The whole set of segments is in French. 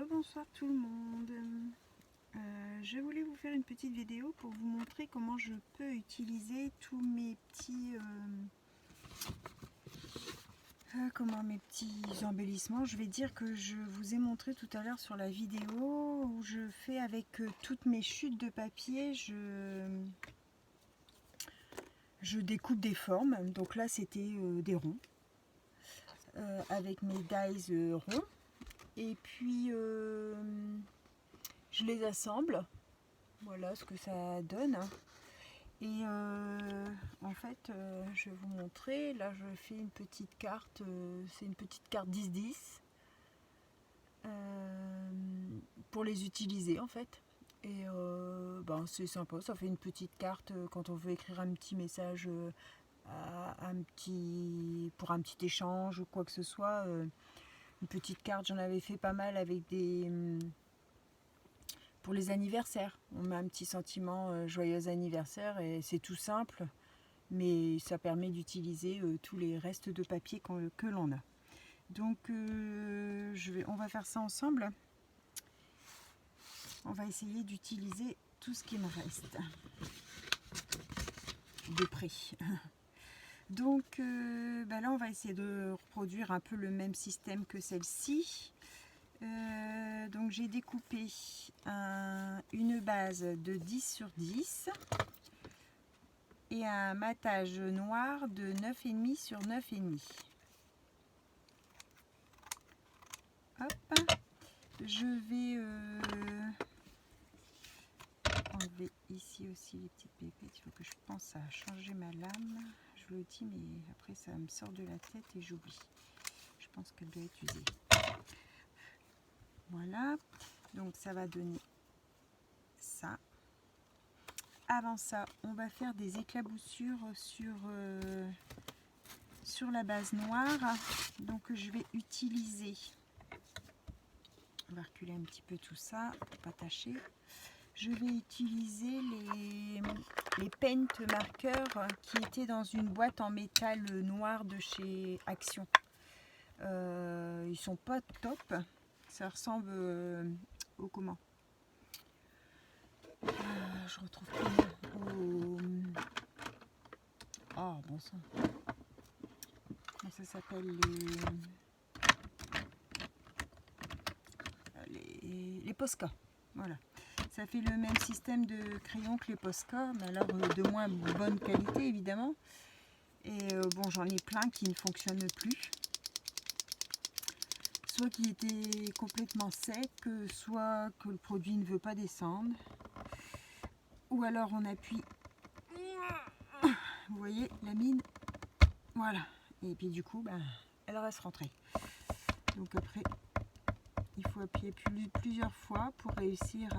Rebonsoir tout le monde. Je voulais vous faire une petite vidéo pour vous montrer comment je peux utiliser tous mes petits mes petits embellissements. Je vais dire que je vous ai montré tout à l'heure sur la vidéo où je fais avec toutes mes chutes de papier. Je découpe des formes. Donc là c'était des ronds avec mes dies ronds. Et puis je les assemble, voilà ce que ça donne. Et en fait je vais vous montrer, là je fais une petite carte, c'est une petite carte 10-10 pour les utiliser en fait. Et c'est sympa, ça fait une petite carte quand on veut écrire un petit message pour un petit échange ou quoi que ce soit. Une petite carte, j'en avais fait pas mal avec pour les anniversaires. On met un petit sentiment joyeux anniversaire et c'est tout simple, mais ça permet d'utiliser tous les restes de papier que l'on a. Donc on va faire ça ensemble. On va essayer d'utiliser tout ce qui me reste de près. Donc là on va essayer de reproduire un peu le même système que celle-ci. Donc j'ai découpé une base de 10×10 et un matage noir de 9,5×9,5. Hop, je vais enlever ici aussi les petites pépettes. Il faut que je pense à changer ma lame. Je le dis, mais après ça me sort de la tête et j'oublie. Je pense qu'elle doit être usée. Voilà, donc ça va donner ça. Avant ça, on va faire des éclaboussures sur la base noire. Donc je vais utiliser, on va reculer un petit peu tout ça pour pas tâcher. Je vais utiliser les paint marqueurs qui étaient dans une boîte en métal noir de chez Action. Ils sont pas top. Ça ressemble au comment je retrouve plus oh bon sang, ça s'appelle les Posca. Voilà, ça fait le même système de crayon que les Posca, mais alors de moins bonne qualité évidemment. Et j'en ai plein qui ne fonctionnent plus, soit qui étaient complètement secs, soit que le produit ne veut pas descendre, ou alors on appuie, vous voyez la mine, voilà, et puis du coup elle reste rentrée. Donc après il faut appuyer plusieurs fois pour réussir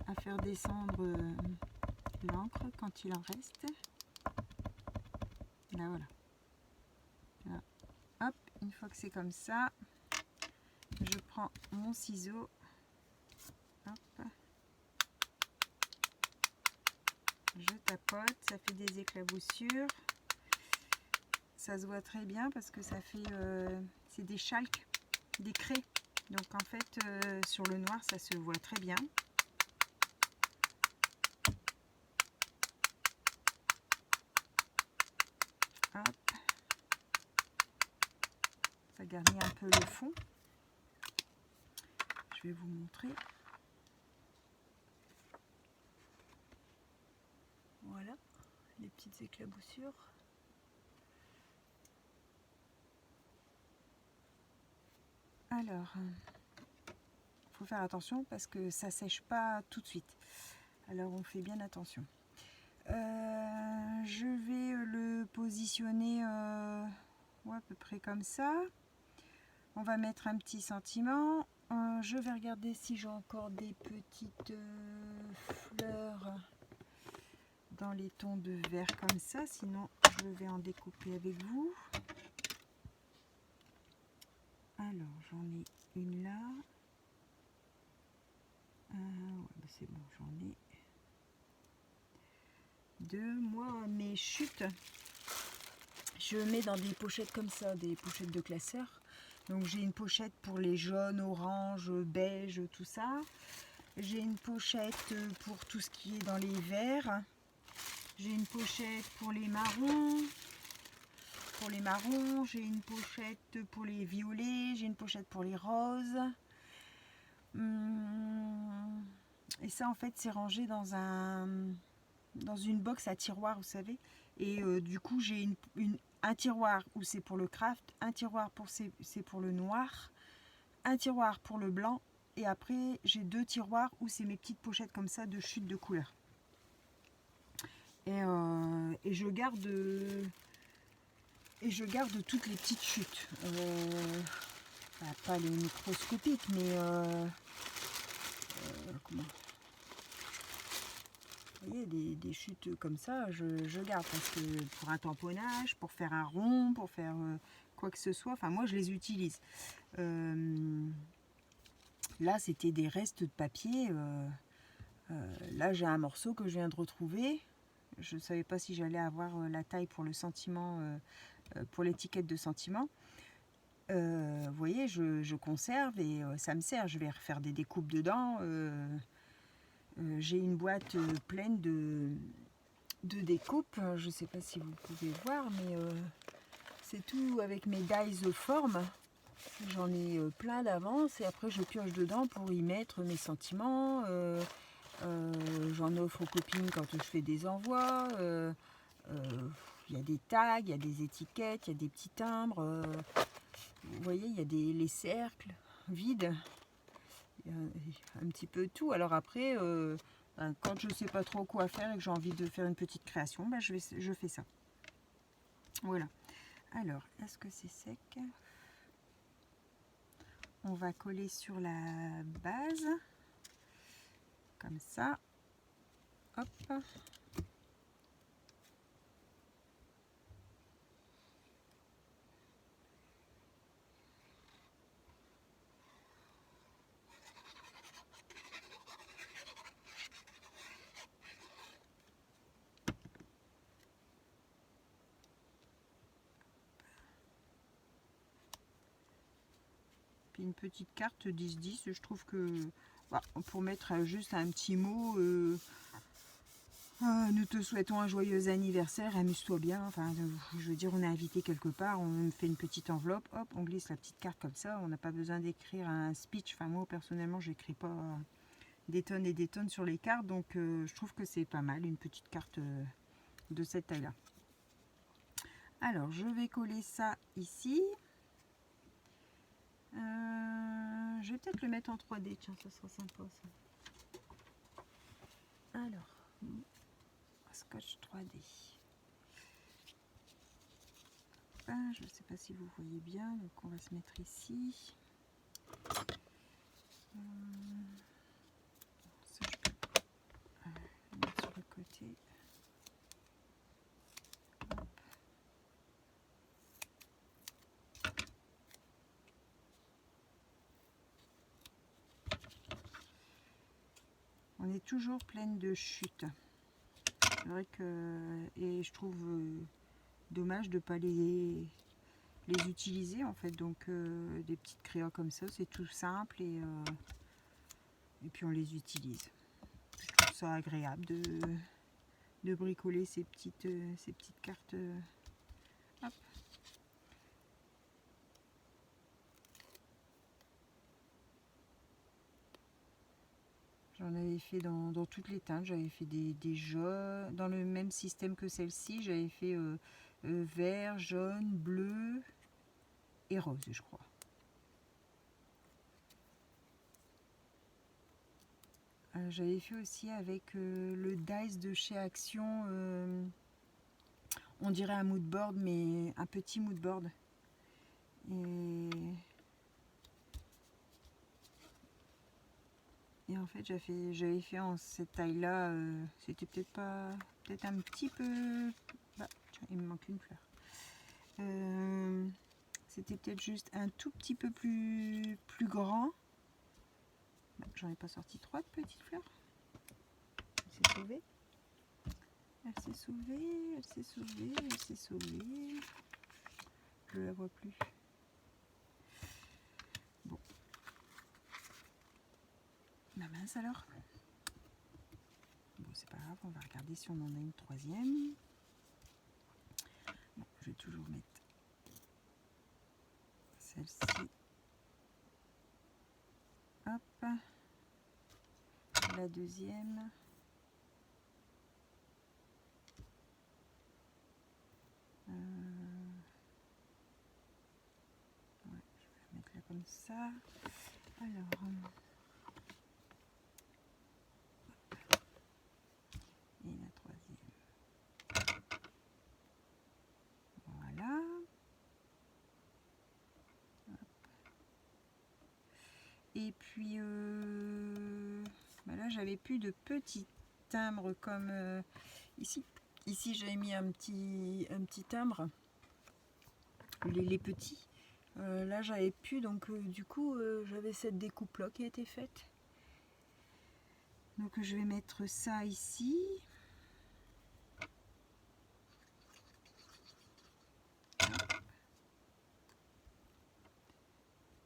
à faire descendre l'encre quand il en reste. Là voilà. Là. Hop, une fois que c'est comme ça, je prends mon ciseau. Hop. Je tapote, ça fait des éclaboussures. Ça se voit très bien parce que ça fait c'est des chalques, des craies. Donc en fait sur le noir ça se voit très bien. Hop. Ça garnit un peu le fond. Je vais vous montrer. Voilà les petites éclaboussures. Alors, il faut faire attention parce que ça sèche pas tout de suite. Alors on fait bien attention. Je vais le positionner à peu près comme ça. On va mettre un petit sentiment. Je vais regarder si j'ai encore des petites fleurs dans les tons de vert comme ça. Sinon, je vais en découper avec vous. Alors, j'en ai une là. C'est bon, j'en ai deux. Moi, mes chutes, je mets dans des pochettes comme ça, des pochettes de classeurs. Donc j'ai une pochette pour les jaunes, orange, beige, tout ça. J'ai une pochette pour tout ce qui est dans les verts. J'ai une pochette pour les marrons. J'ai une pochette pour les violets. J'ai une pochette pour les roses. Et ça, en fait, c'est rangé dans une box à tiroir, vous savez. Et du coup, j'ai un tiroir où c'est pour le craft, un tiroir c'est pour le noir, un tiroir pour le blanc. Et après, j'ai 2 tiroirs où c'est mes petites pochettes comme ça de chute de couleurs. Et je garde toutes les petites chutes. Pas les microscopiques, mais comment, vous voyez, des chutes comme ça, je garde parce que pour un tamponnage, pour faire un rond, pour faire quoi que ce soit, enfin moi je les utilise. Là c'était des restes de papier. Là j'ai un morceau que je viens de retrouver. Je ne savais pas si j'allais avoir la taille pour le sentiment, pour l'étiquette de sentiment. Vous voyez, je conserve et ça me sert. Je vais refaire des découpes dedans. J'ai une boîte pleine de découpes. Je ne sais pas si vous pouvez voir, mais c'est tout avec mes dies formes. J'en ai plein d'avance et après je pioche dedans pour y mettre mes sentiments. J'en offre aux copines quand je fais des envois. Il y a des tags, il y a des étiquettes, il y a des petits timbres. Vous voyez, il y a les cercles vides. Il y a un petit peu de tout. Alors après, quand je ne sais pas trop quoi faire et que j'ai envie de faire une petite création, ben je fais ça. Voilà. Alors, est-ce que c'est sec? On va coller sur la base. Comme ça. Hop. Puis une petite carte 10-10, je trouve que bah, pour mettre juste un petit mot, nous te souhaitons un joyeux anniversaire, amuse-toi bien. Enfin, je veux dire, on est invité quelque part, on fait une petite enveloppe, hop, on glisse la petite carte comme ça. On n'a pas besoin d'écrire un speech. Enfin, moi personnellement, j'écris pas des tonnes et des tonnes sur les cartes, donc je trouve que c'est pas mal une petite carte de cette taille-là. Alors, je vais coller ça ici. Je vais peut-être le mettre en 3D, tiens, ça sera sympa ça. Alors, scotch 3D. Je ne sais pas si vous voyez bien, donc on va se mettre ici. Ça, je peux le mettre sur le côté. Hop. On est toujours pleine de chutes. C'est vrai que, et je trouve dommage de ne pas les utiliser en fait. Donc des petites créas comme ça, c'est tout simple et puis on les utilise. Je trouve ça agréable de bricoler ces petites cartes. Hop. J'en avais fait dans toutes les teintes. J'avais fait des jeux dans le même système que celle-ci. J'avais fait vert, jaune, bleu et rose, je crois. J'avais fait aussi avec le dice de chez Action. On dirait un mood board, mais un petit mood board. Et en fait, j'avais fait en cette taille-là. C'était peut-être un petit peu. Bah, tiens, il me manque une fleur. C'était peut-être juste un tout petit peu plus grand. Bah, j'en ai pas sorti 3 de petites fleurs. Elle s'est sauvée. Elle s'est sauvée, elle s'est sauvée, elle s'est sauvée. Je la vois plus. Ma mince alors. Bon, c'est pas grave, on va regarder si on en a une troisième. Bon, je vais toujours mettre celle-ci. Hop. La deuxième. Ouais, je vais la mettre là comme ça. Alors. Et la troisième. Voilà. Hop. Et puis bah là j'avais plus de petits timbres comme ici. Ici j'avais mis un petit timbre, les petits. Là j'avais plus, donc du coup j'avais cette découpe là qui a été faite. Donc je vais mettre ça ici.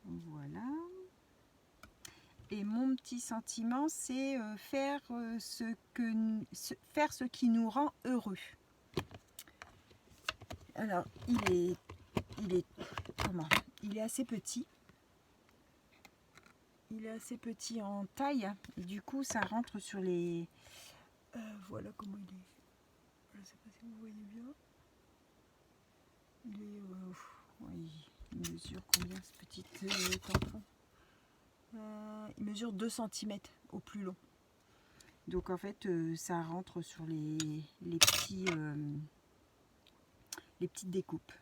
Voilà. Et mon petit sentiment, c'est faire ce qui nous rend heureux. Alors, il est assez petit. Il est assez petit en taille. Et du coup, ça rentre sur les... voilà comment il est. Je ne sais pas si vous voyez bien. Il est... ouais, il mesure combien ce petit tampon? Il mesure 2 cm au plus long. Donc en fait, ça rentre sur les petites découpes.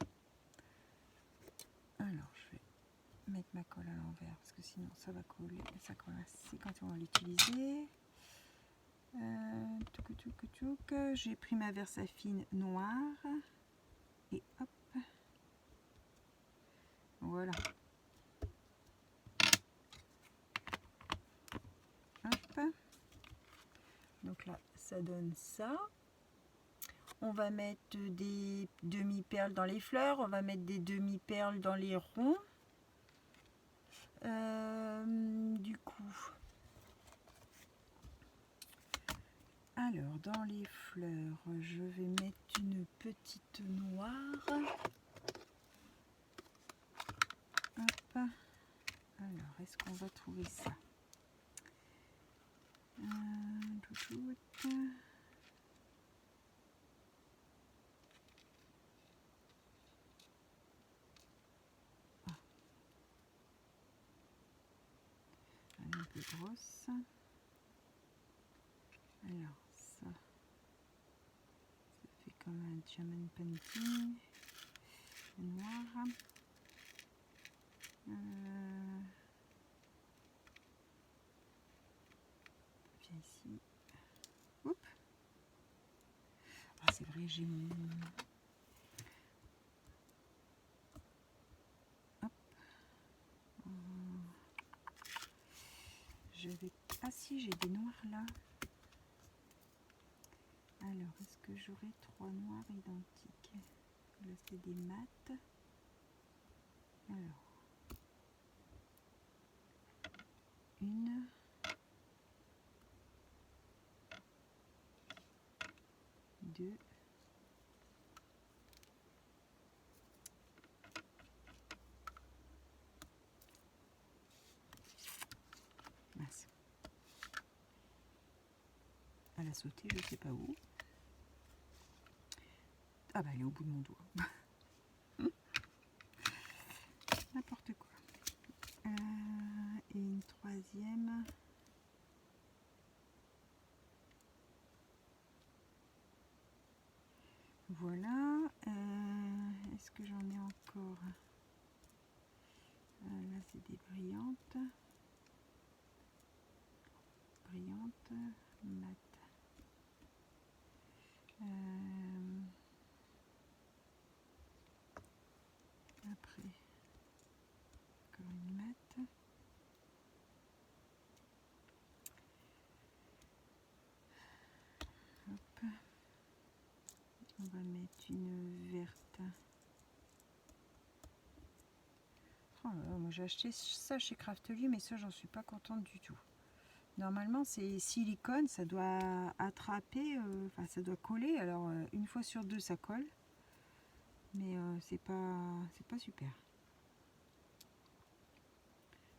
Alors, je vais mettre ma colle à l'envers parce que sinon ça va coller, ça colle quand on va l'utiliser. J'ai pris ma Versafine noire et hop, voilà. Hop. Donc là, ça donne ça. On va mettre des demi-perles dans les fleurs, on va mettre des demi-perles dans les ronds. Du coup, alors dans les fleurs, je vais mettre une petite noire. Hop. Alors, est-ce qu'on va trouver ça? Un peu grosse. Alors ça fait comme un diamond painting noir. Viens ici. Oups. Ah, c'est vrai, j'ai mon... Hop. Je vais... Ah si, j'ai des noirs là. Alors, est-ce que j'aurai 3 noirs identiques? Là, c'est des mats. Alors, une, deux, mince. Elle a sauté, je sais pas où. Ah bah, elle est au bout de mon doigt. N'importe quoi. Et une troisième. Voilà. Est-ce que j'en ai encore? Là, c'est des brillantes. Brillantes, mat. Après, encore une mat. Hop. On va mettre une verte. Oh là là, moi j'ai acheté ça chez Craftly, mais ça j'en suis pas contente du tout. Normalement, c'est silicone, ça doit attraper, enfin ça doit coller. Alors une fois sur deux, ça colle, mais c'est pas super.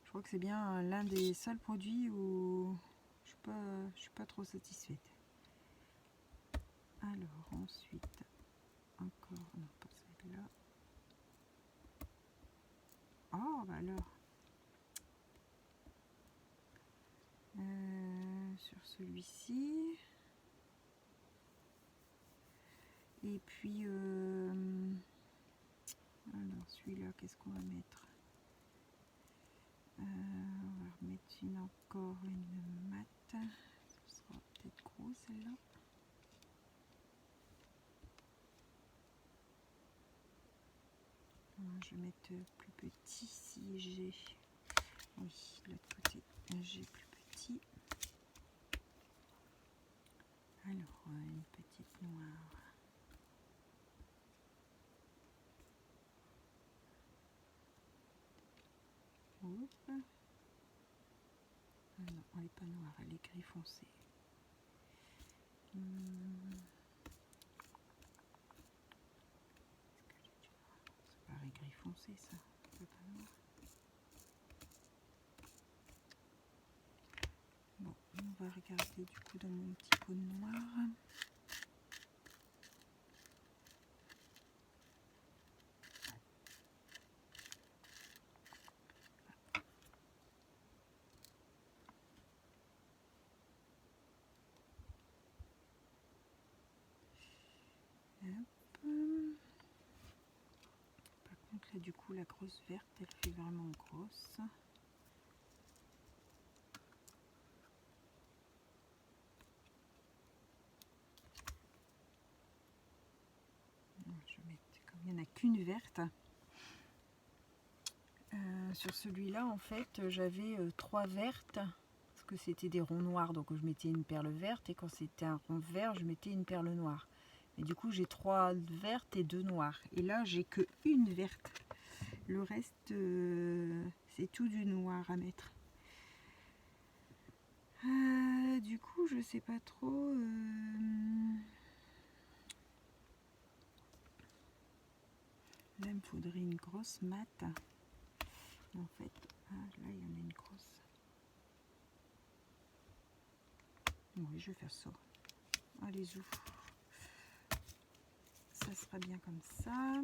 Je crois que c'est bien l'un des seuls produits où je suis pas trop satisfaite. Alors ensuite, encore, non pas celle-là. Oh bah alors, sur celui-ci. Et puis, alors celui-là, qu'est-ce qu'on va mettre? On va remettre encore une mat. Ce sera peut-être gros celle-là. Je vais mettre plus petit si j'ai. Oui, de l'autre côté, j'ai plus petit. Alors, une petite noire. Hop. Ah non, elle n'est pas noire, elle est gris foncé. Ça paraît gris foncé, ça. C'est pas noir. Bon, on va regarder du coup dans mon petit pot de noir. Par contre là du coup la grosse verte elle fait vraiment grosse. Je vais mettre, comme il n'y en a qu'une verte. Sur celui-là en fait j'avais 3 vertes parce que c'était des ronds noirs, donc je mettais une perle verte, et quand c'était un rond vert je mettais une perle noire. Et du coup j'ai 3 vertes et 2 noires, et là j'ai que une verte. Le reste c'est tout du noir à mettre. Du coup je sais pas trop. Là il me faudrait une grosse mat. En fait, là il y en a une grosse. Oui, je vais faire ça. Allez-y. Ça sera bien comme ça.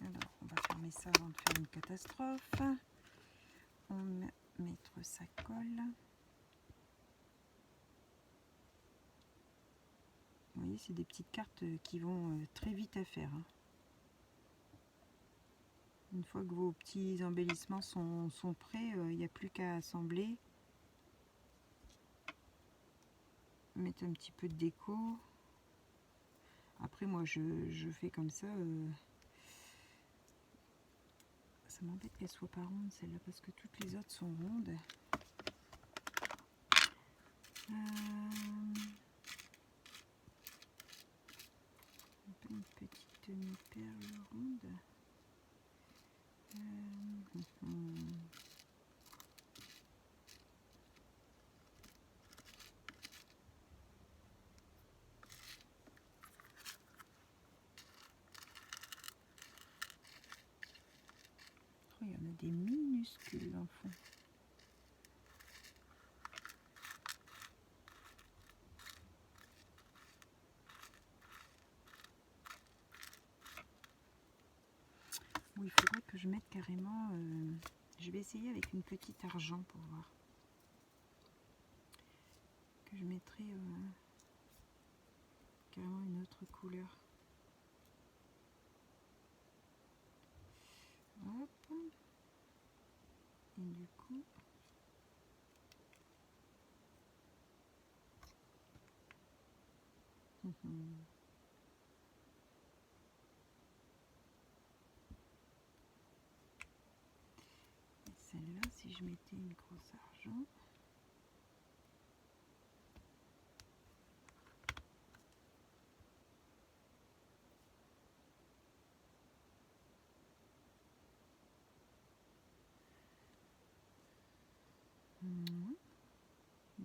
Alors, on va fermer ça avant de faire une catastrophe. On va mettre sa colle. Vous voyez, c'est des petites cartes qui vont très vite à faire. Une fois que vos petits embellissements sont prêts, il n'y a plus qu'à assembler. Mettre un petit peu de déco. Après, moi, je fais comme ça. Ça m'embête qu'elle soit pas ronde, celle-là, parce que toutes les autres sont rondes. Une petite perle ronde. Oh, il y en a des minuscules en fond. Oui, il faudrait que je mette carrément. Je vais essayer avec une petite argent pour voir. Que je mettrai carrément une autre couleur. Hop. Et du coup. Celle-là, si je mettais une grosse argent.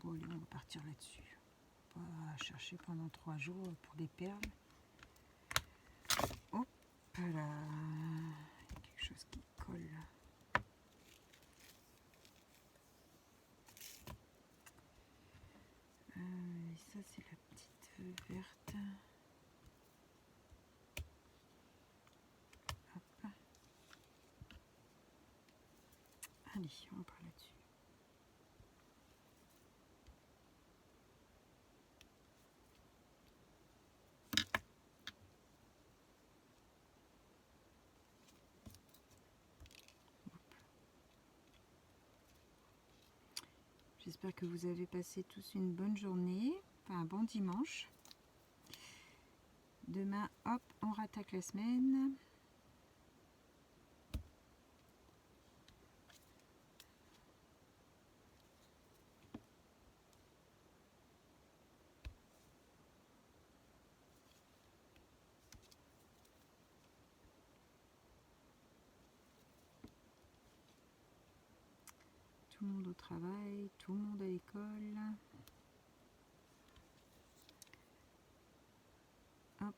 Bon, allez, on va partir là-dessus. On va chercher pendant 3 jours pour des perles. Hop là, il y a quelque chose qui colle là. Et ça, c'est la petite verte. Hop. Allez, on part là-dessus. J'espère que vous avez passé tous une bonne journée, enfin un bon dimanche. Demain, hop, on rattaque la semaine. Tout le monde au travail, tout le monde à l'école. Hop,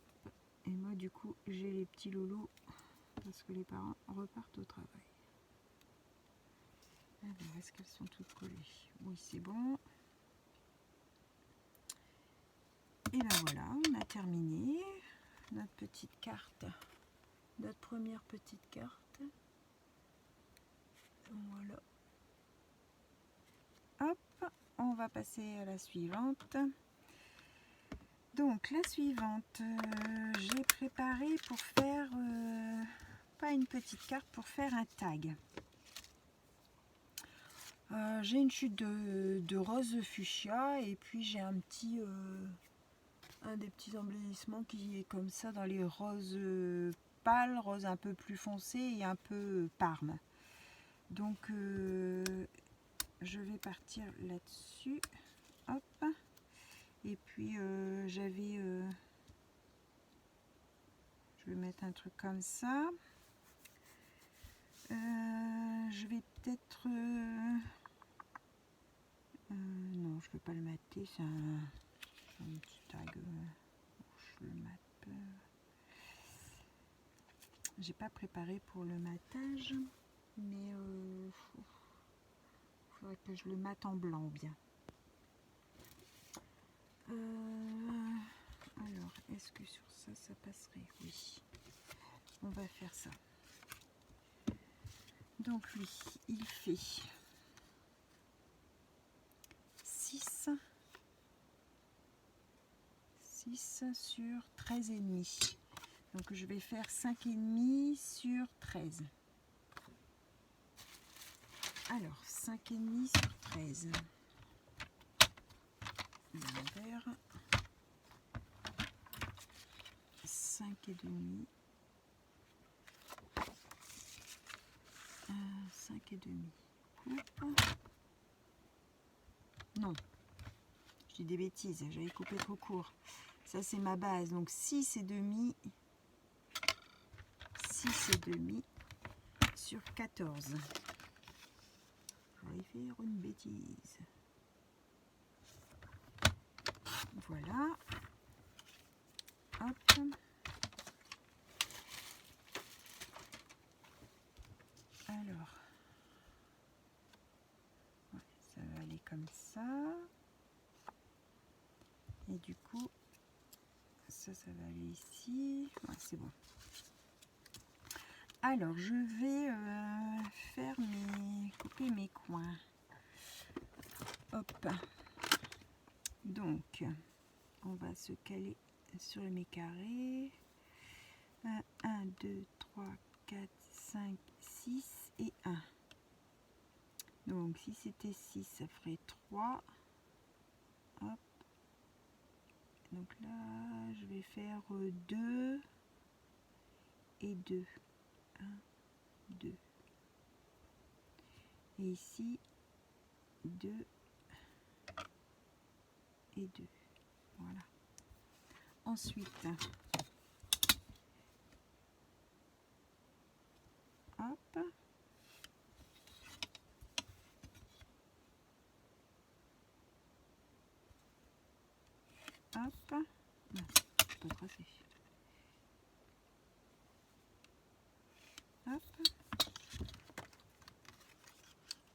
et moi du coup j'ai les petits loulous parce que les parents repartent au travail. Alors, est-ce qu'elles sont toutes collées? Oui, c'est bon. Et ben voilà, on a terminé notre petite carte, notre première petite carte. Voilà. Hop, on va passer à la suivante. Donc la suivante, j'ai préparé pour faire, pas une petite carte, pour faire un tag. J'ai une chute de rose fuchsia et puis j'ai un petit, un des petits embellissements qui est comme ça dans les roses pâles, roses un peu plus foncées et un peu parme. Donc je vais partir là-dessus. Hop. Et puis j'avais, je vais mettre un truc comme ça. Je vais peut-être, non, je ne vais pas le mater, c'est un petit tag. Je le mate. J'ai pas préparé pour le matage, mais il faudrait que je le mate en blanc bien. Alors, est-ce que sur ça, ça passerait? Oui, on va faire ça. Donc lui, il fait 6 sur 13,5. Donc je vais faire 5,5 sur 13. Alors, 5,5 sur 13. L'envers. 5,5. 5,5. Coupe. Non, je dis des bêtises, j'avais coupé trop court. Ça c'est ma base, donc 6,5. 6,5 sur 14. Je vais faire une bêtise. Voilà. Hop. Alors, ouais, ça va aller comme ça. Et du coup, ça va aller ici. Ouais, c'est bon. Alors, je vais faire couper mes coins. Hop. Donc, on va se caler sur mes carrés. 1, 2, 3, 4, 5, 6 et 1. Donc, si c'était 6, ça ferait 3. Hop. Donc là, je vais faire 2 et 2. 1, 2. Et ici, 2 et 2. Voilà. Ensuite, hop. Hop. Non, je peux tracer. Hop.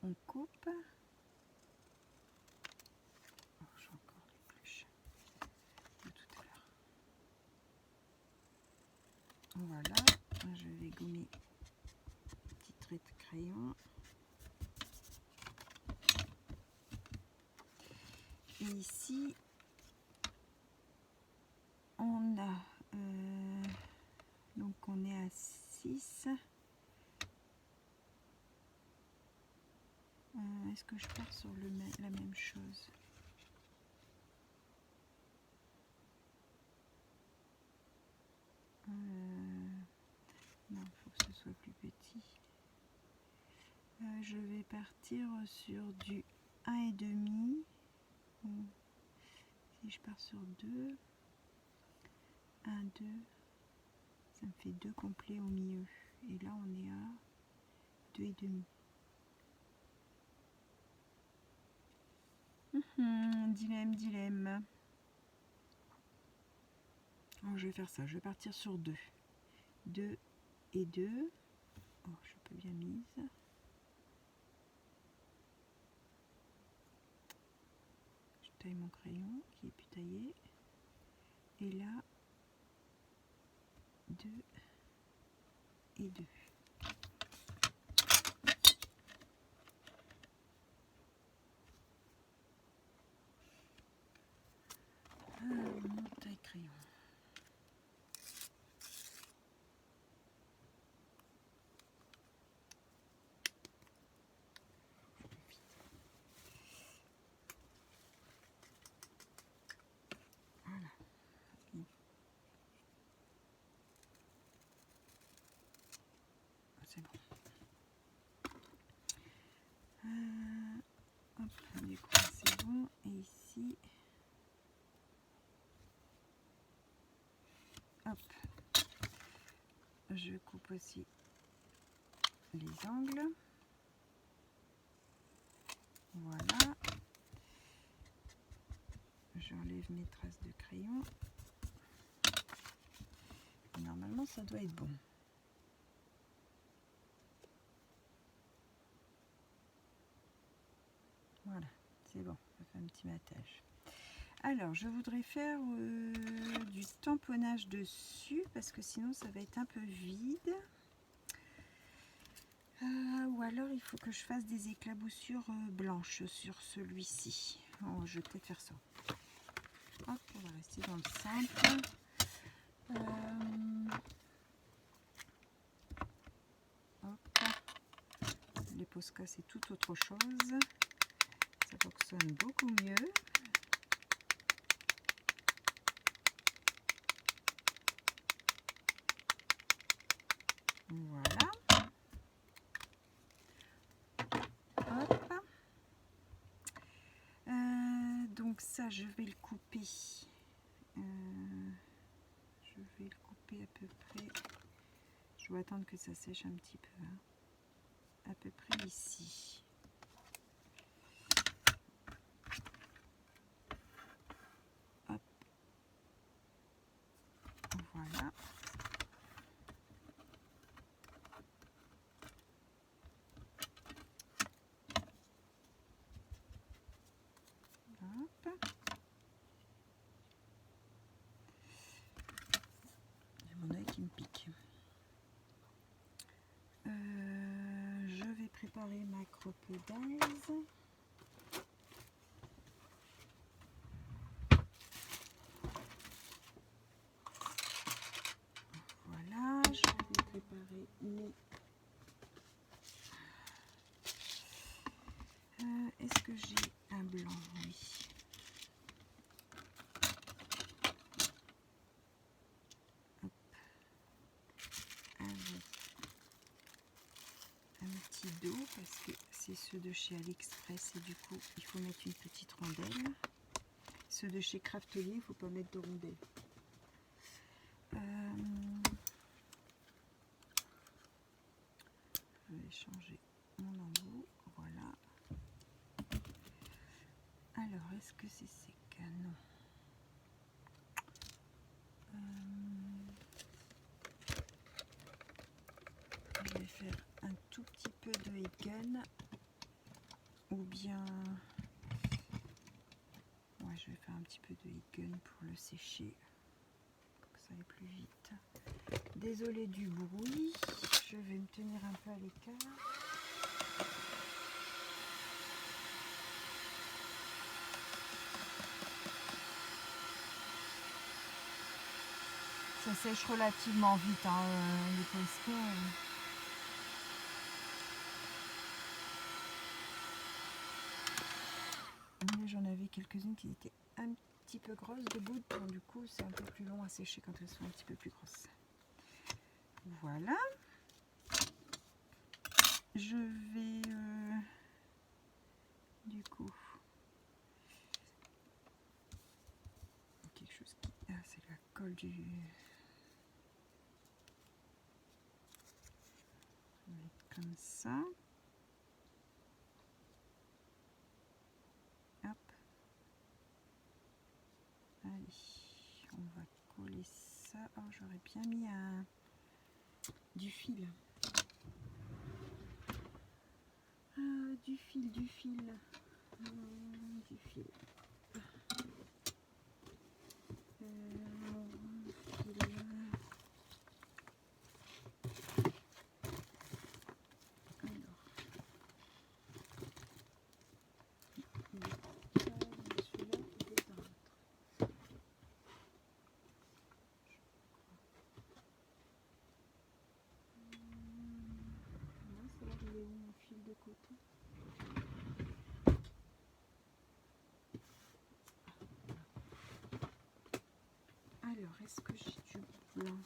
On coupe. Oh, j'ai encore l'épluche de tout à l'heure. Voilà, je vais gommer petit trait de crayon. Et ici, on a donc on est à 6. Est-ce que je pars sur la même chose? Non, il faut que ce soit plus petit. Je vais partir sur du 1,5. Si je pars sur 2, 1, 2, ça me fait 2 complets au milieu. Et là, on est à 2,5. Dilemme. Alors, je vais faire ça. Je vais partir sur 2. 2 et 2. Oh, je peux bien mise. Je taille mon crayon qui est plus taillé. Et là, 2 et 2. Mon taille crayon. Voilà. C'est bon. Hop, du coup c'est bon. Et ici, hop, je coupe aussi les angles. Voilà. J'enlève mes traces de crayon. Normalement, ça doit être bon. Voilà, c'est bon, ça fait un petit matage. Alors, je voudrais faire du tamponnage dessus parce que sinon ça va être un peu vide. Ou alors il faut que je fasse des éclaboussures blanches sur celui-ci. Oh, je vais peut-être faire ça. Hop, on va rester dans le simple. Hop. Les Posca, c'est tout autre chose. Ça fonctionne beaucoup mieux. Voilà. Hop. Donc ça, je vais le couper. Je vais le couper à peu près. Je dois attendre que ça sèche un petit peu. Hein. À peu près ici. Hop. Voilà. Hop. J'ai mon œil qui me pique. Je vais préparer ma croquedaise. Voilà, je vais préparer mes... Est-ce que j'ai un blanc? Oui. Hop. Avec un petit dos parce que c'est ceux de chez AliExpress et du coup il faut mettre une petite rondelle. Ceux de chez Craftelier, il ne faut pas mettre de rondelle. Je vais changer mon embout. Voilà. Alors, est-ce que c'est sec? Non. Je vais faire un tout petit peu de Hegen, ou bien ouais, je vais faire un petit peu de Hegen pour le sécher, pour que ça aille plus vite. Désolée du bruit, je vais me tenir un peu à l'écart. Ça sèche relativement vite, hein, les poissons. J'en avais quelques-unes qui étaient un petit peu grosses de bout, donc du coup c'est un peu plus long à sécher quand elles sont un petit peu plus grosses. Voilà. Je vais du coup quelque chose qui... Ah, c'est la colle du... Je vais mettre comme ça. Hop. Allez, on va coller ça. Oh, j'aurais bien mis du fil. Du fil. Du fil. De coton. Alors, est-ce que j'ai du blanc?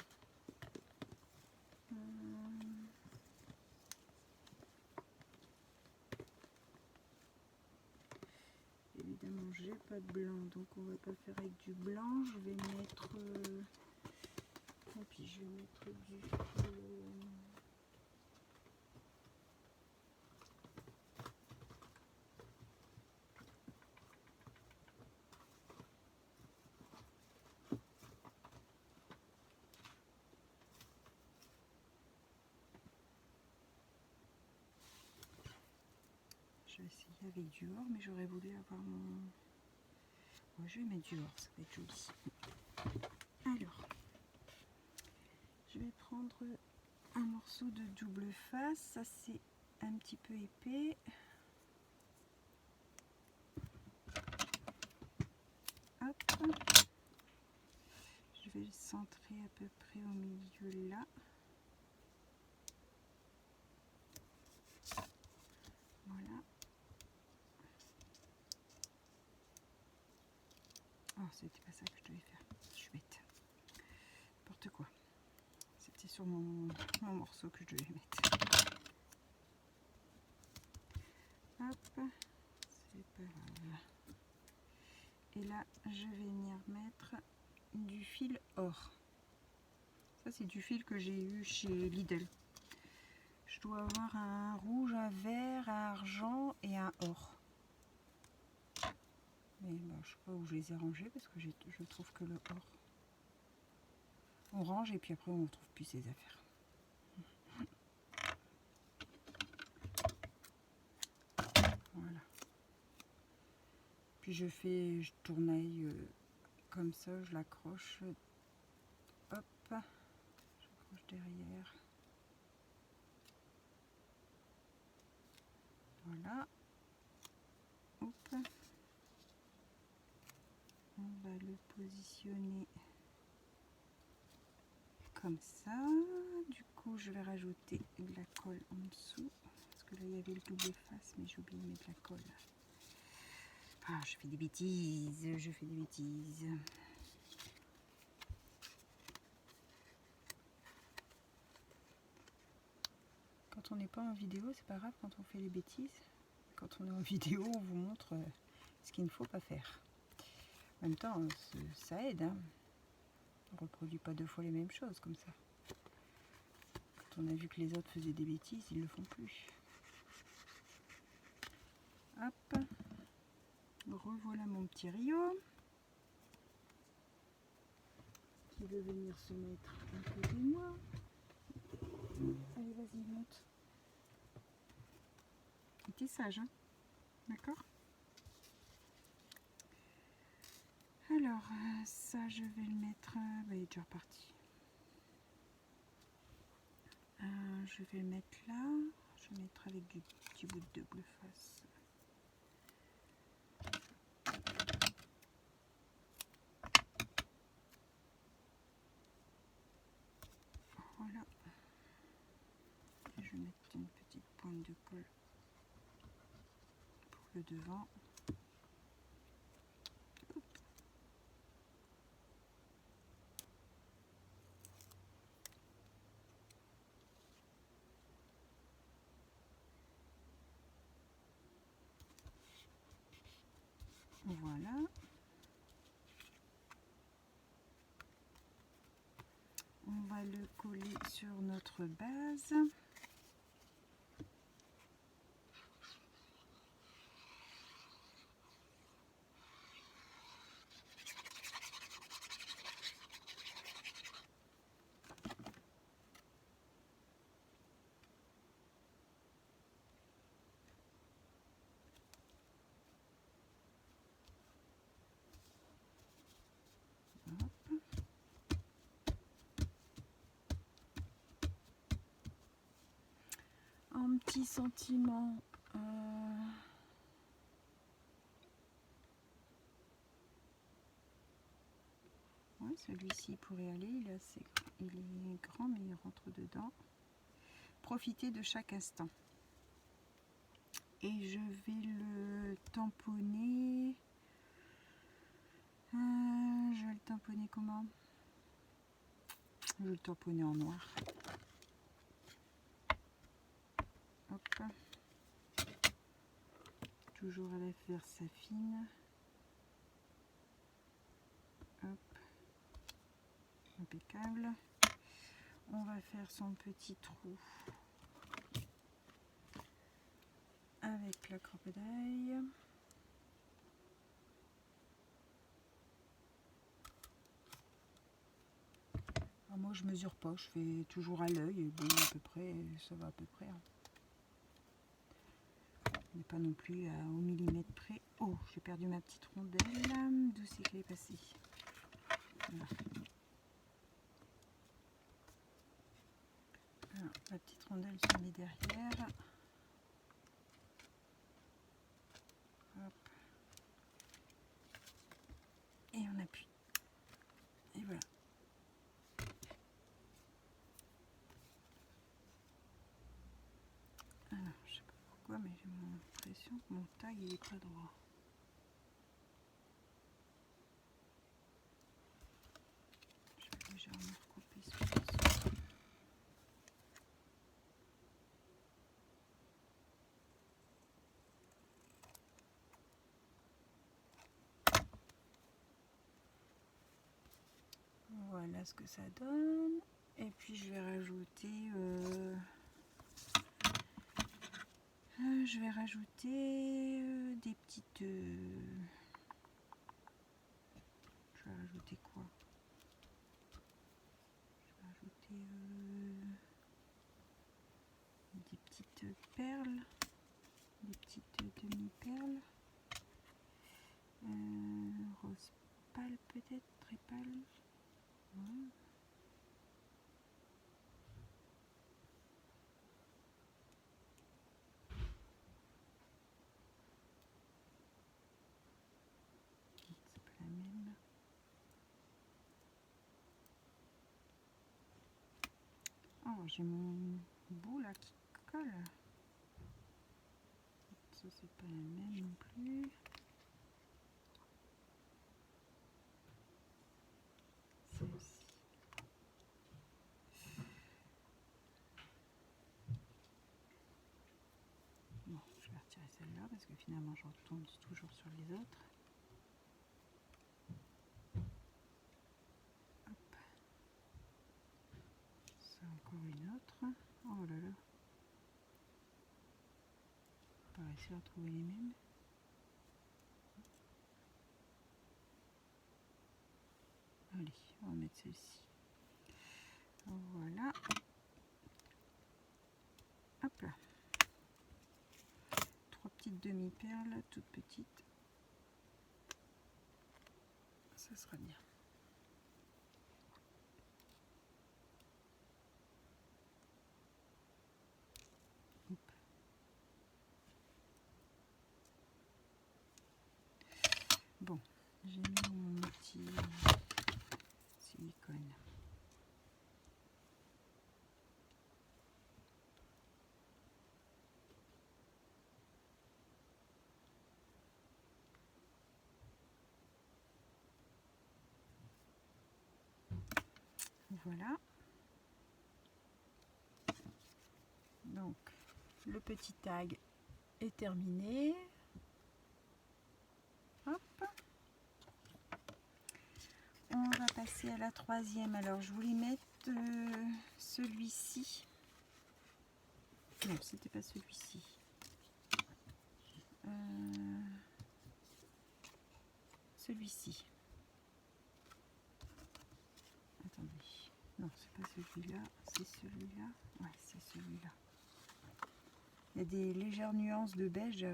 Évidemment, j'ai pas de blanc, donc on va pas faire avec du blanc. Je vais mettre et puis je vais mettre du je vais essayer avec du or, mais j'aurais voulu avoir mon... Ouais, je vais mettre du or, ça va être joli. Alors, je vais prendre un morceau de double face, ça c'est un petit peu épais. Hop. Je vais le centrer à peu près au milieu là. Voilà. Oh, c'était pas ça que je devais faire. Je suis bête. N'importe quoi. C'était sur mon morceau que je devais mettre. Hop. C'est pas grave. Et là, je vais venir mettre du fil or. Ça, c'est du fil que j'ai eu chez Lidl. Je dois avoir un rouge, un vert, un argent et un or. Mais bah, je sais pas où je les ai rangés parce que je trouve que le or. On range et puis après on ne trouve plus ses affaires. Voilà. Puis je tournaille comme ça, je l'accroche. Hop, j'accroche derrière. Voilà. Hop. On va le positionner comme ça. Du coup, je vais rajouter de la colle en dessous. Parce que là, il y avait le double face, mais j'ai oublié de mettre de la colle. Ah, je fais des bêtises, Quand on n'est pas en vidéo, c'est pas grave quand on fait les bêtises. Quand on est en vidéo, on vous montre ce qu'il ne faut pas faire. En même temps, ça aide. Hein. On ne reproduit pas deux fois les mêmes choses comme ça. Quand on a vu que les autres faisaient des bêtises, ils ne le font plus. Hop. Revoilà mon petit Rio. Qui qui veut venir se mettre à côté de moi. Allez, vas-y, monte. T'es sage, hein? D'accord? Alors, ça, je vais le mettre... bah, il est déjà reparti. Je vais le mettre là. Je vais mettre avec du petit bout de bleu face. Voilà. Et je vais mettre une petite pointe de colle pour le devant. Hop. Voilà. On va le coller sur notre base. Un petit sentiment. Ouais, celui-ci pourrait aller. Il est grand, mais il rentre dedans. Profitez de chaque instant. Et je vais le tamponner. Je vais le tamponner comment? Je vais le tamponner en noir. Hop. Toujours à la verse fine. Hop. Impeccable. On va faire son petit trou avec la crocodile. Alors moi je mesure pas, je fais toujours à l'œil et bon à peu près, ça va à peu près. Hein. On n'est pas non plus au millimètre près. Oh, j'ai perdu ma petite rondelle. D'où c'est qu'elle est passée? Voilà. Alors, la petite rondelle se met derrière. Hop. Et on appuie. Et voilà. Alors, je sais pas pourquoi, mais j'ai l'impression que mon tag il est pas droit. Je vais légèrement recouper ce pinceau. Voilà ce que ça donne. Et puis je vais rajouter des petites... je vais rajouter quoi? Je vais rajouter des petites perles, des petites demi-perles. Rose pâle peut-être, très pâle. Ouais. C'est pas la même. Oh, j'ai mon bout là qui colle. Ça c'est pas la même non plus. Celle-ci. Bon, je vais retirer celle-là parce que finalement je retombe toujours sur les autres. Hop. C'est encore une autre. Oh là là. On va réussir à trouver les mêmes. Allez, On va mettre celle-ci. Voilà. Hop là. 3 petites demi-perles, toutes petites. Ça sera bien. Hop. Bon, j'ai mis mon petit silicone. Voilà. Donc, le petit tag est terminé. Hop. On va passer à la troisième. Alors, je voulais mettre celui-ci. Non, c'était pas celui-ci. Celui-ci. Attendez. Non, c'est pas celui-là. C'est celui-là. Ouais, c'est celui-là. Il y a des légères nuances de beige.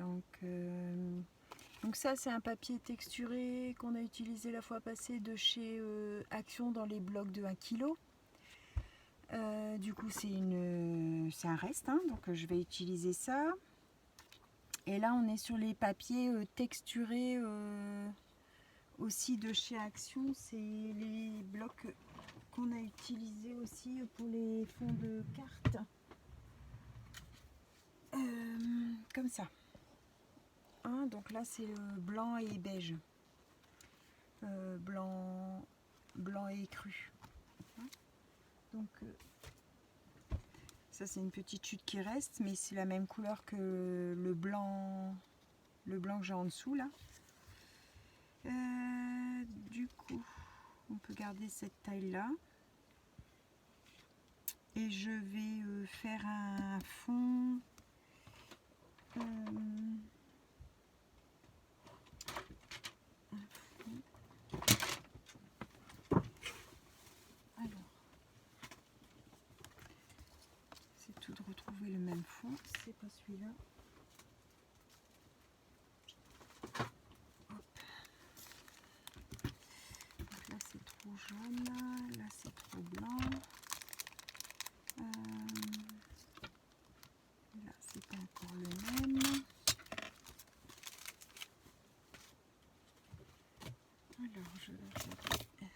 Donc ça, c'est un papier texturé qu'on a utilisé la fois passée de chez Action dans les blocs de 1 kg. Du coup, c'est un reste, hein, donc je vais utiliser ça. Et là, on est sur les papiers texturés aussi de chez Action. C'est les blocs qu'on a utilisés aussi pour les fonds de cartes. Comme ça. Hein, donc là, c'est blanc et beige. Blanc et cru. Hein, donc ça, c'est une petite chute qui reste, mais c'est la même couleur que le blanc que j'ai en dessous là. Du coup, on peut garder cette taille là. Et je vais faire un fond. Alors, c'est tout de retrouver le même fond. C'est pas celui-là. Là c'est trop jaune, là c'est trop blanc, là c'est pas encore le même. Alors je vais regarder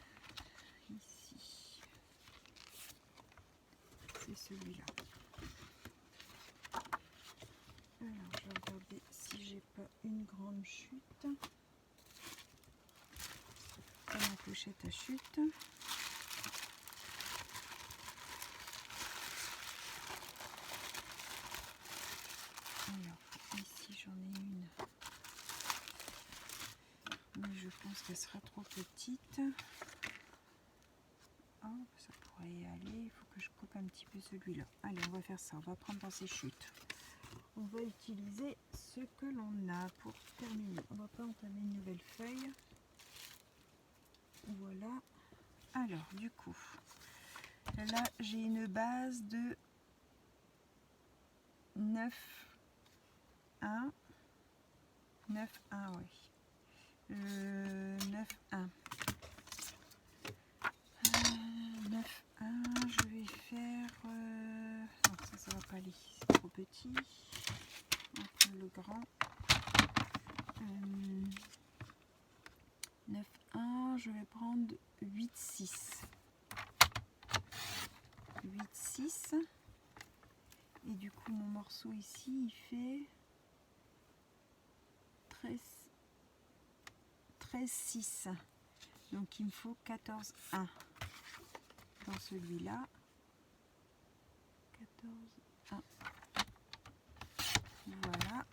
ici, c'est celui-là. Alors je vais regarder si j'ai pas une grande chute. Ma pochette à chute. Alors ici j'en ai une, mais je pense qu'elle sera trop petite. Oh, ça pourrait y aller. Il faut que je coupe un petit peu celui-là. Allez, on va faire ça. On va prendre dans ces chutes. On va utiliser ce que l'on a pour terminer. On va pas entamer une nouvelle feuille. Voilà. Alors, du coup, là, j'ai une base de 9, 1, 9, 1, oui. 9, 1. 9, 1, je vais faire... non, ça va pas aller, c'est trop petit. On va prendre le grand. 9, 1, je vais prendre 8, 6. 8, 6. Et du coup, mon morceau ici, il fait 13, 6. Donc, il me faut 14, 1. Dans celui-là. 14, 1. Voilà.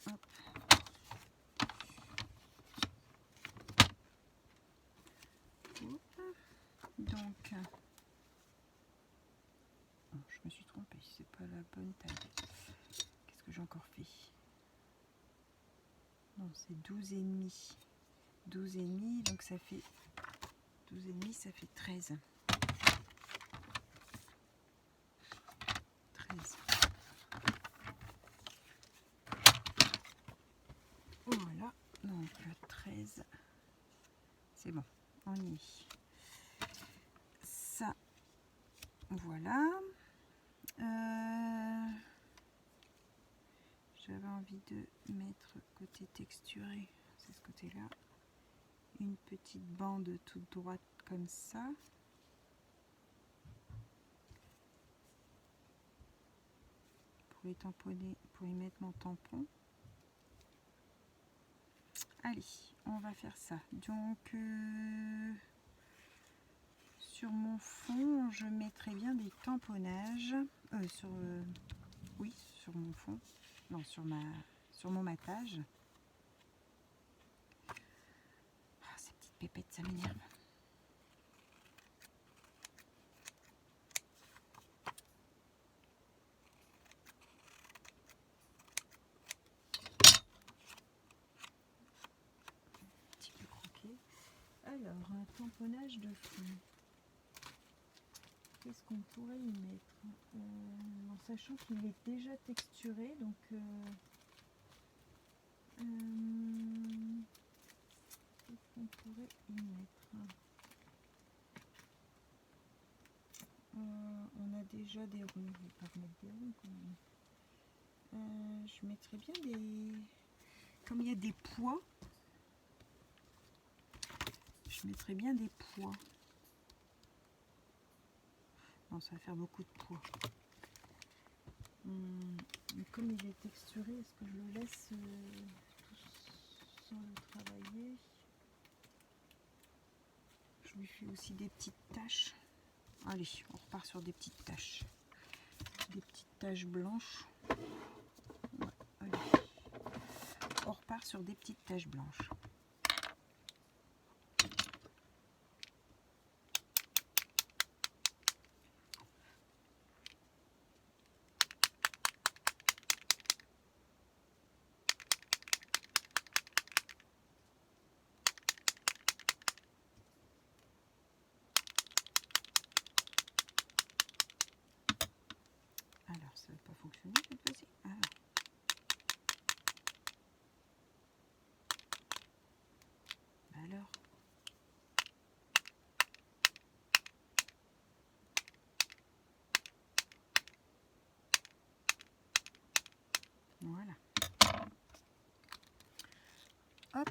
Hop. Donc, oh, je me suis trompée, c'est pas la bonne taille. Qu'est-ce que j'ai encore fait? Non, c'est 12,5. 12,5, donc ça fait 12,5, ça fait 13. 13. Voilà, donc 13. C'est bon, on y est. Ça, voilà. J'avais envie de mettre côté texturé, c'est ce côté-là, une petite bande toute droite comme ça. Pour y tamponner, pour y mettre mon tampon. Allez, on va faire ça. Donc, sur mon fond, je mettrai bien des tamponnages. Oui, sur mon fond. Non, sur mon matage. Ah, ces petites pépettes, ça m'énerve. Un petit peu croqué. Alors, un tamponnage de fond. Qu'est-ce qu'on pourrait y mettre, en sachant qu'il est déjà texturé, donc qu'est-ce qu'on pourrait y mettre? On a déjà des ronds, je ne vais pas remettre des ronds quand même. Je mettrais bien des... Comme il y a des pois, je mettrais bien des pois. Non, ça va faire beaucoup de pois. Mais comme il est texturé, est-ce que je le laisse tout sans le travailler? Je lui fais aussi des petites taches. Allez, on repart sur des petites taches. Des petites taches blanches. Ouais, allez. On repart sur des petites taches blanches. Alors, ça va pas fonctionner cette fois-ci. Alors. Voilà. Hop.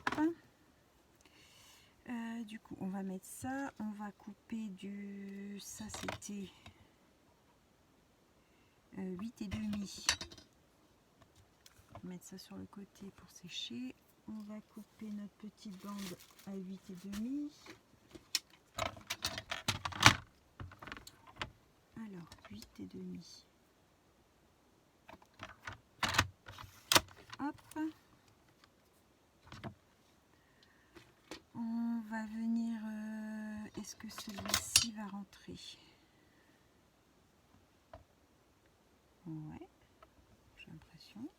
Du coup, on va mettre ça. On va couper du... Ça, c'était 8,5. Mettre ça sur le côté pour sécher. On va couper notre petite bande à 8,5. Alors, 8,5. Hop. On va venir... Est-ce que celui-ci va rentrer? Ouais, j'ai l'impression.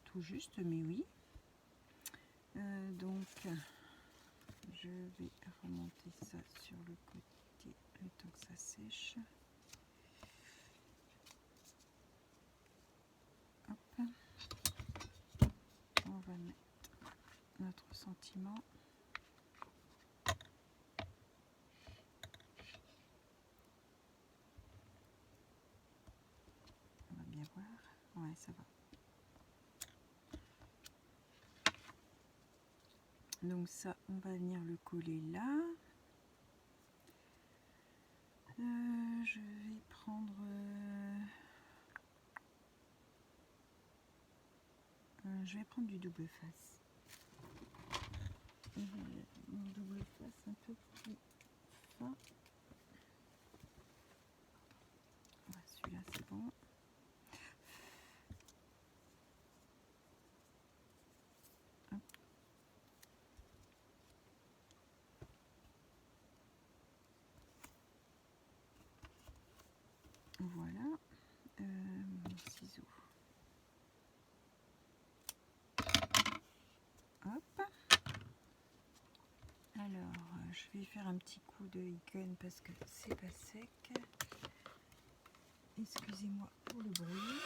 Tout juste, mais oui. Donc, je vais remonter ça sur le côté le temps que ça sèche. Hop. On va mettre notre sentiment. On va bien voir. Ouais, ça va. Donc ça, on va venir le coller là. Je vais prendre... je vais prendre du double face. Mon double face un peu plus fin. Ouais, celui-là c'est bon. Hop. Voilà. Mon ciseau. vais faire un petit coup de gun parce que c'est pas sec. Excusez-moi pour le bruit.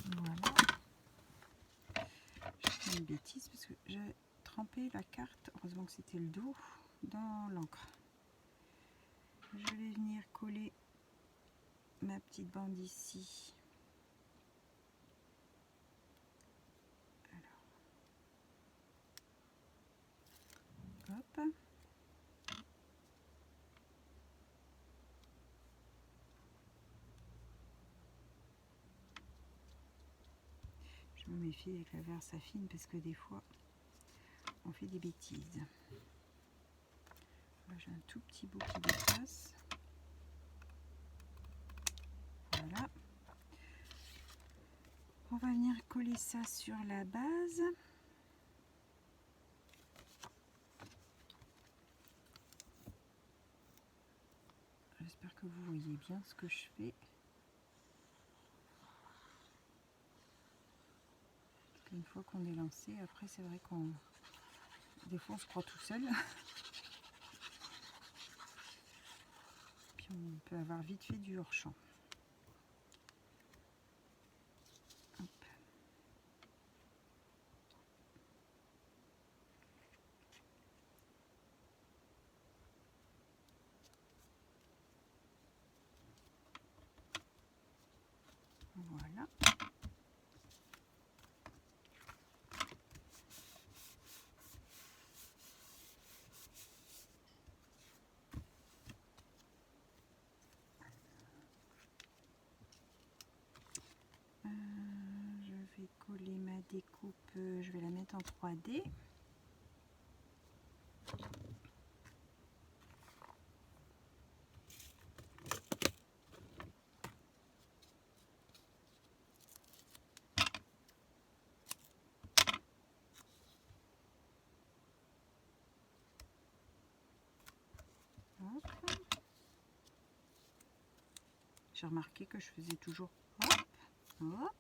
Voilà. Je fais une bêtise parce que j'ai trempé la carte, heureusement que c'était le dos, dans l'encre. Je vais venir coller ma petite bande ici. Alors, hop. Je me méfie avec la verse fine parce que des fois on fait des bêtises. Là j'ai un tout petit bout qui dépasse. Voilà. On va venir coller ça sur la base. J'espère que vous voyez bien ce que je fais. Une fois qu'on est lancé, après c'est vrai qu'on des fois on se croit tout seul. Puis on peut avoir vite fait du hors-champ. Hop. Voilà. Je vais coller ma découpe, je vais la mettre en 3D. Hop. J'ai remarqué que je faisais toujours hop, hop.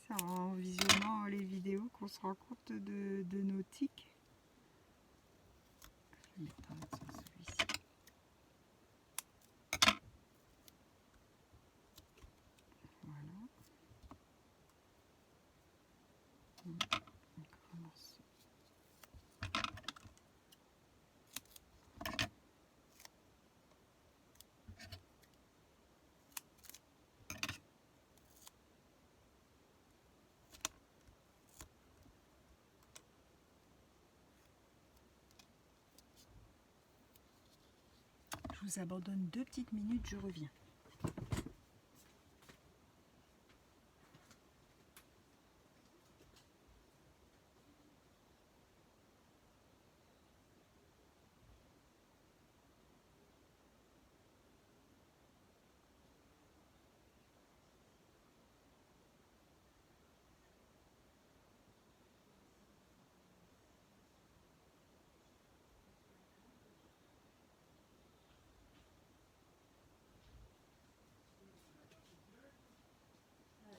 C'est en visionnant les vidéos qu'on se rend compte de nos tics. Je vais mettre dans l'autre sens celui-ci. Voilà. Encore un morceau. Je vous abandonne 2 petites minutes, je reviens.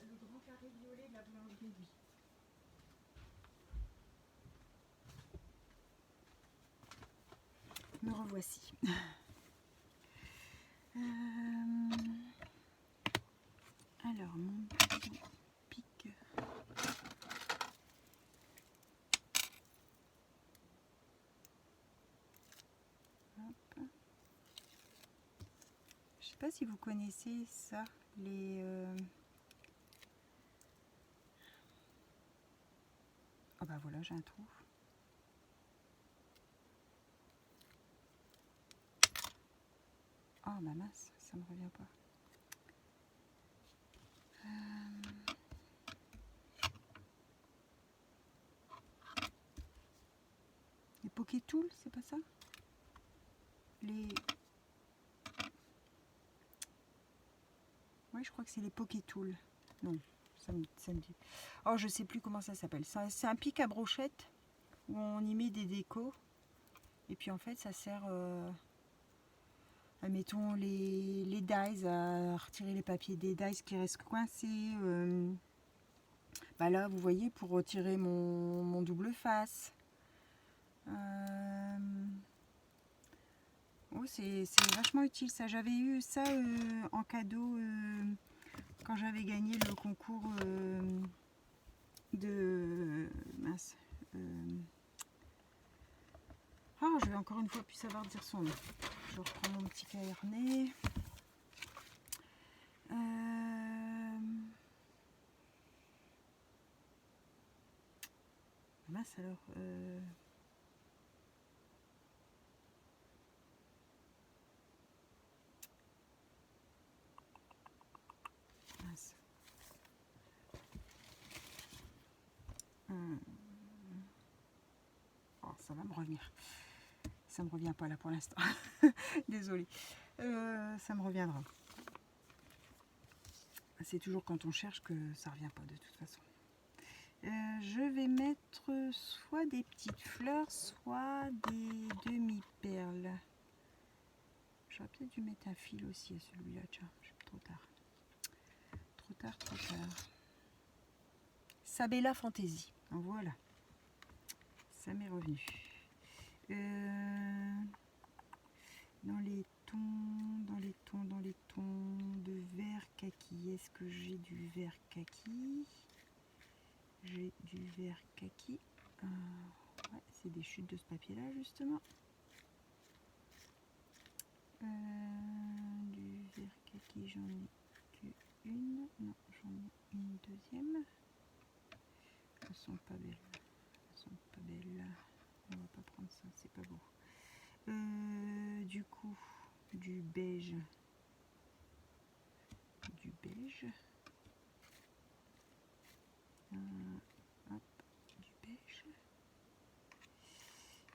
Le grand carré violet de la boulangerie, oui. Me revoici. Alors, mon petit pic. Hop. Je sais pas si vous connaissez ça, les... Oh bah voilà, j'ai un trou. Oh bah mince, ça me revient pas. Les Poké Tools, c'est pas ça? Les... Oui, je crois que c'est les Pokétool. Non, ça me dit. Oh, je sais plus comment ça s'appelle. C'est un pic à brochette où on y met des décos. Et puis en fait, ça sert, admettons, les dies, à retirer les papiers des dies qui restent coincés. Bah là, vous voyez, pour retirer mon double face. Oh, c'est vachement utile ça. J'avais eu ça en cadeau quand j'avais gagné le concours de... mince. Ah, je vais encore une fois plus savoir dire son nom. Je reprends mon petit carnet. Mince alors. Mince. Oh, ça va me revenir. Ça me revient pas là pour l'instant. Désolée. Ça me reviendra. C'est toujours quand on cherche que ça revient pas de toute façon. Je vais mettre soit des petites fleurs, soit des demi-perles. J'aurais peut-être dû mettre un fil aussi à celui-là. Tiens, je suis trop tard. Trop tard, trop tard. Sabella Fantasy. Voilà. Ça m'est revenu. Dans les tons de vert kaki. Est-ce que j'ai du vert kaki? J'ai du vert kaki. Ouais, c'est des chutes de ce papier là justement. Du vert kaki, j'en ai qu'une. Non, j'en ai une deuxième. Elles sont pas belles. Elles sont pas belles. On va pas prendre ça, c'est pas beau. Du coup, du beige. Du beige. Hop, du beige.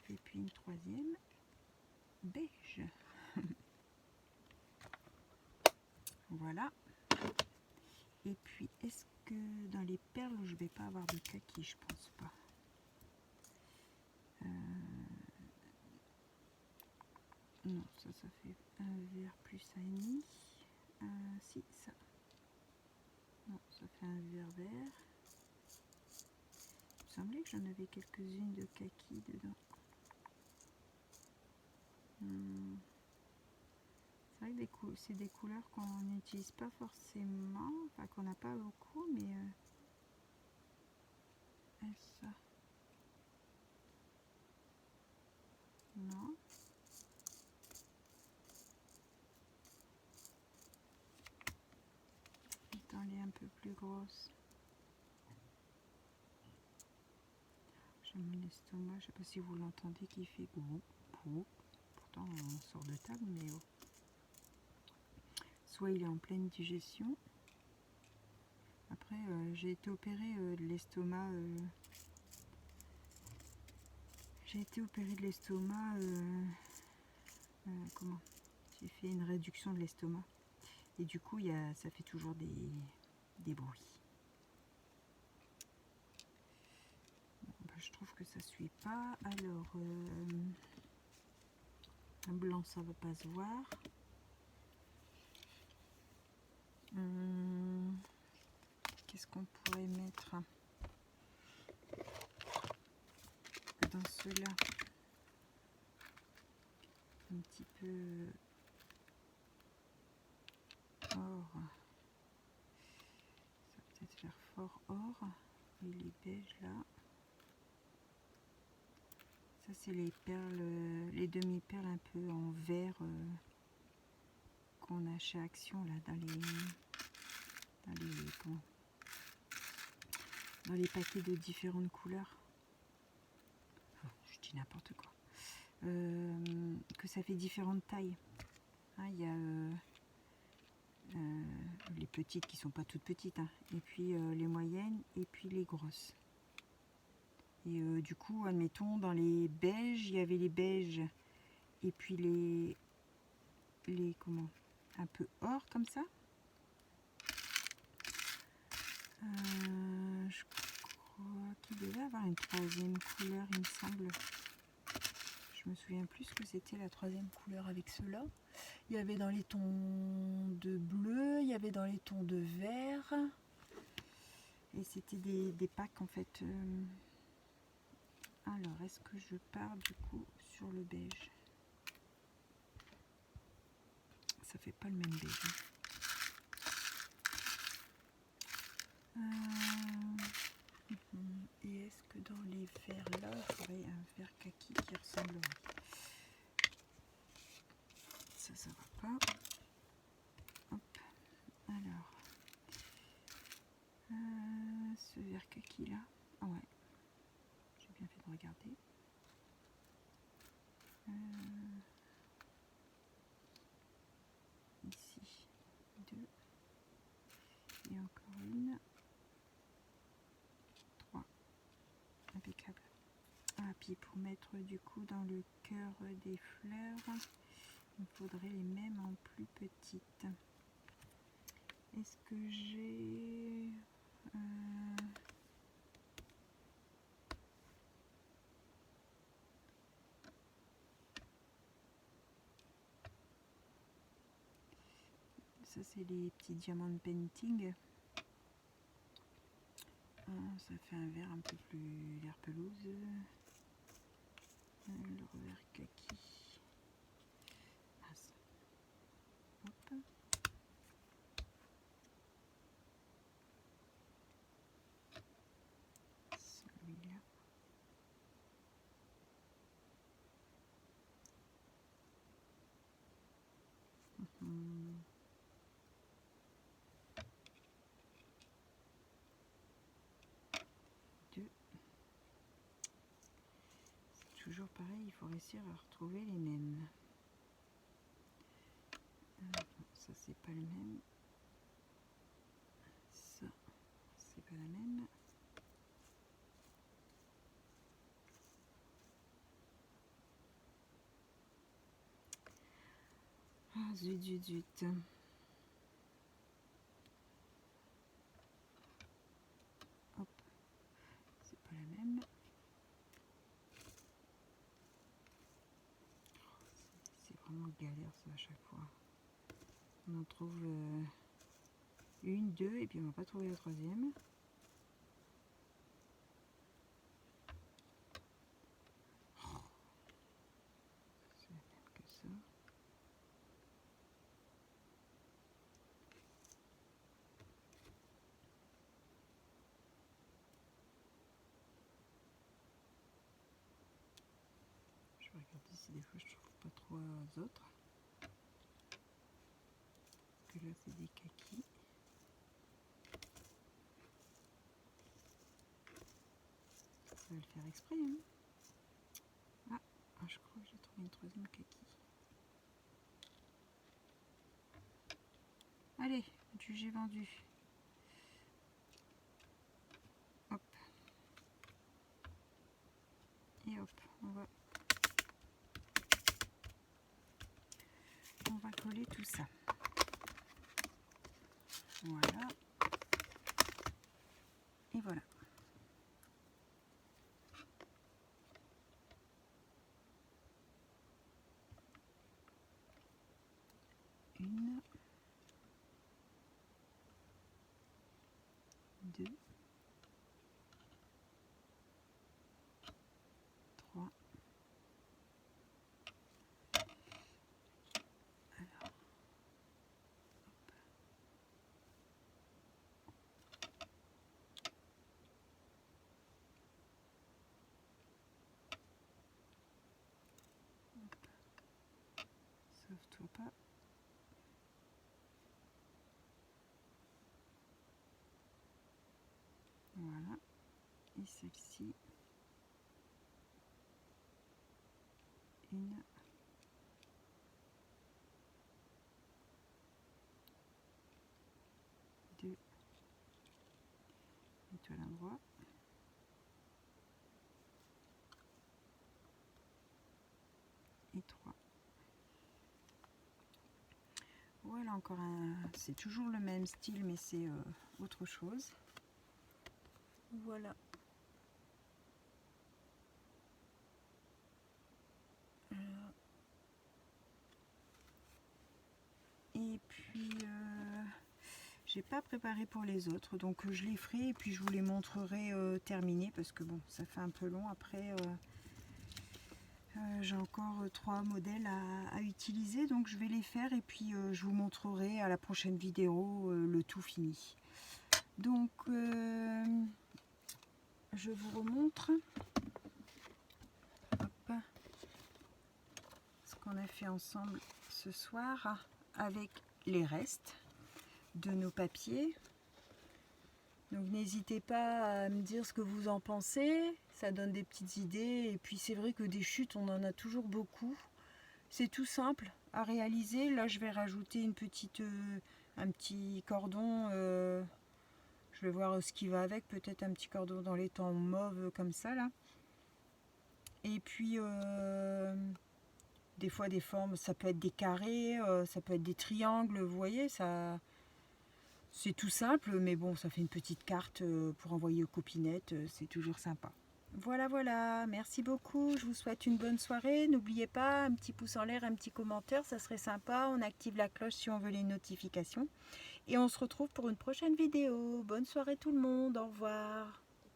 Et puis une troisième. Beige. Voilà. Et puis, est-ce que dans les perles, je vais pas avoir de kaki? Je pense pas. Non, ça fait un vert plus un demi. Si, ça. Non, ça fait un vert vert. Il me semblait que j'en avais quelques-unes de kaki dedans. C'est vrai que c'est des couleurs qu'on n'utilise pas forcément, enfin qu'on n'a pas beaucoup, mais ça. Non. Dans les un peu plus grosses. J'ai mon estomac, je sais pas si vous l'entendez, qui fait gros. Pourtant on sort de table, mais soit il est en pleine digestion. Après j'ai été opérée de l'estomac. J'ai été opérée de l'estomac. Comment? J'ai fait une réduction de l'estomac. Et du coup, ça fait toujours des bruits. Bon, ben, je trouve que ça ne suit pas. Alors, un blanc, ça ne va pas se voir. Qu'est-ce qu'on pourrait mettre dans ceux-là? Un petit peu or. Ça va peut-être faire fort or. Et les beiges là. Ça c'est les perles, les demi-perles un peu en vert qu'on a chez Action là dans les paquets de différentes couleurs. Oh, je dis n'importe quoi. Que ça fait différentes tailles. Hein, il y a les petites qui sont pas toutes petites, hein, et puis les moyennes et puis les grosses. Et du coup, admettons, dans les beiges, il y avait les beiges et puis les comment, un peu or comme ça. Je crois qu'il devait avoir une troisième couleur, il me semble. Je me souviens plus ce que c'était la troisième couleur avec ceux-là. Il y avait dans les tons de bleu, il y avait dans les tons de vert. Et c'était des packs en fait. Alors, est-ce que je pars du coup sur le beige? Ça fait pas le même beige. Et est-ce que dans les verts là, j'aurais un vert kaki qui ressemblerait? Ça va pas. Hop. Alors, ce vert kaki là. Ah ouais, j'ai bien fait de regarder. Ici, 2. Et encore une. 3. Impeccable. Ah, puis pour mettre du coup dans le cœur des fleurs, il me faudrait les mêmes en plus petites. Est-ce que j'ai... Ça c'est les petits diamants painting. Ça fait un vert un peu plus vert pelouse. Le vert kaki. Hop. Celui-là. Toujours pareil, il faut réussir à retrouver les mêmes. Ça c'est pas le même. Ça c'est pas la même. Ah zut zut zut. Hop, c'est pas la même. C'est vraiment galère ça à chaque fois. On en trouve une, deux et puis on va pas trouver la troisième. C'est la même que ça. Je vais regarder si des fois je trouve pas trois autres. Parce que là c'est des kakis. Ça va le faire exprès. Hein. Ah, je crois que j'ai trouvé une troisième kaki. Allez, j'ai vendu. Hop. Et hop, on va coller tout ça. Voilà. Et voilà. Une, deux, trois. Alors, hop. Sauve-toi pas. Voilà. Et celle-ci. Une. Deux. Étoile à l'endroit. Et 3. Voilà encore un... C'est toujours le même style mais c'est autre chose. Voilà. Et puis j'ai pas préparé pour les autres, donc je les ferai et puis je vous les montrerai terminés, parce que bon, ça fait un peu long. Après j'ai encore 3 modèles à utiliser, donc je vais les faire et puis je vous montrerai à la prochaine vidéo le tout fini. Donc je vous remontre ce qu'on a fait ensemble ce soir avec les restes de nos papiers. Donc n'hésitez pas à me dire ce que vous en pensez, ça donne des petites idées. Et puis c'est vrai que des chutes, on en a toujours beaucoup. C'est tout simple à réaliser. Là je vais rajouter un petit cordon. Je vais voir ce qui va avec, peut-être un petit cordon dans les tons mauve comme ça là. Et puis des fois des formes, ça peut être des carrés, ça peut être des triangles, vous voyez, ça c'est tout simple, mais bon, ça fait une petite carte pour envoyer aux copinettes, c'est toujours sympa. Voilà, voilà, merci beaucoup, je vous souhaite une bonne soirée. N'oubliez pas, un petit pouce en l'air, un petit commentaire, ça serait sympa. On active la cloche si on veut les notifications. Et on se retrouve pour une prochaine vidéo. Bonne soirée tout le monde, au revoir.